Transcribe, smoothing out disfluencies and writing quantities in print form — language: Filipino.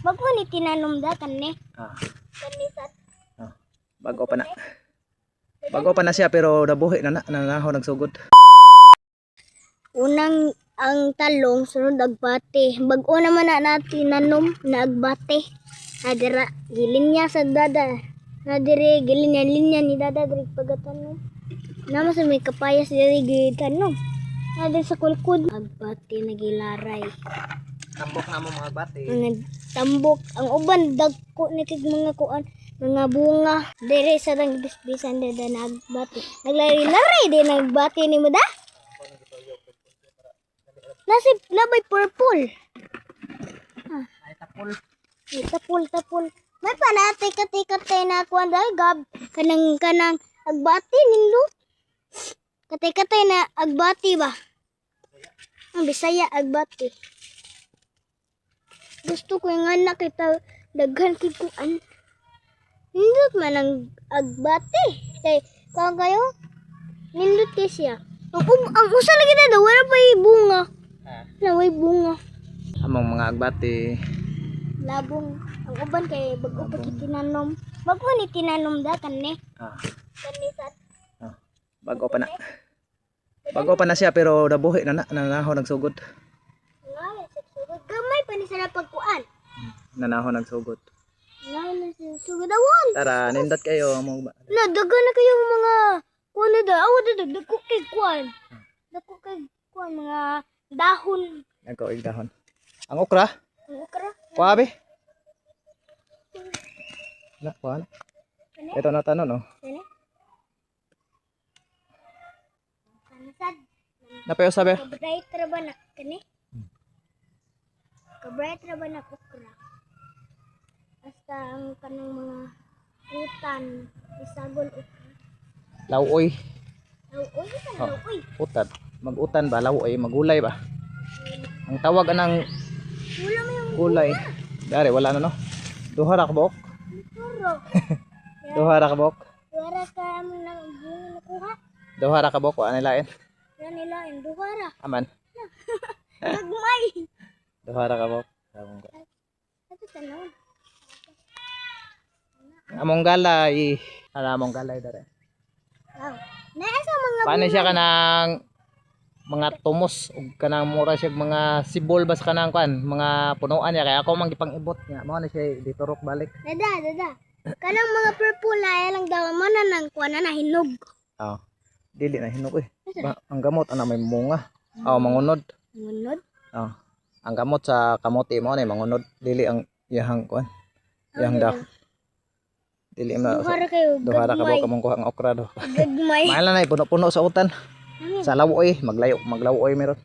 Wag mo ni tinanom da kanne. Ah, Kanisat. bago pa na. Bago pa na siya pero nabuhi na nanahon nagsugod. Unang ang talong sunod agbate. Bag-o naman na natin nanom na agbate. Adira gilinya sa dada. Nadire gilinya ni dada diri pagatanom. Nama sa may kapayas diri gitanom. Nadire sa kulkod agbate nagilaray. Tambok na mo mga bati. Mga tambok ang uban dagko ni kig mga kuan mga bunga dire sa dang bisbisan dada nagbati. Naglari-lari din nagbati ni mo da. Nasib labay purple. Ay tapol. Tapul. May panati-kat na ako dahil gab kanang agbati nindo. Katay na agbati ba? Ang Bisaya agbati. Gusto ko yung anak kita daghan kikuan. Nindot man ang agbati. Kay kung kayo nindot kay siya. Ang usa lagi na daw wala pa bunga. Naway bunga. Among mga agbati. Labong ang uban kay bago pa tinanom. Wag mo ni tinanom da kanne. Kanisat. Bago pa na. Bago pa na siya pero nabuhi na nanahon nagsugod. Ngay sugod gamay pa ni sa pagkuan. Nanahon nagsugod. Ngay na sugod awon. Tara, nindot kayo among Na dagan na kayong mga kuan na da. Aw dako kay kuan. Dako kay kuan mga dahon. Nagko dahon. Ang okra, Ang okra. kuabe. Na, kuan. Ito na tanon oh. Kani? Kanisad. Napayo sabi. Kabray traba na kani? Kabray traba na okra. Basta ang kanang mga utan, isagol okra. Lawoy. Uy, Oh. uy. Utan. Mag-utan ba? Lawoy. Magulay ba? Ang tawag anang Wala mo yung gulay. Dari, wala na no? Duha ra ka buok. puro. Duha ra ka buok. Wala ka mo nang bunga nakuha. Duha ra ka buok. Ano lain? Yan nila yung duwara. Aman. Gagmay. Duha ra ka buok. Ito tanong. Among galay. Among galay dari. Wow. Naasa mga Paano siya kanang mga tumos ug kanang mura siya mga sibol bas kanang kan mga punuan niya kaya ako man gipang-ibot niya mao na siya diturok balik. Dada. Kanang mga purple na lang daw man nang kuan na hinog. Dili na hinog eh. Ang gamot ana may munga. Mangunod. Ngunod. Ang gamot sa kamote mo na mangunod dili ang iyahang kuan. Iyahang dak. Dili na Duhara kayo. duhara ka ba kamong kuha ang okra do. Gagmay. Mahal na puno-puno sa utan. Sa lawoy maglayo maglawoy meron.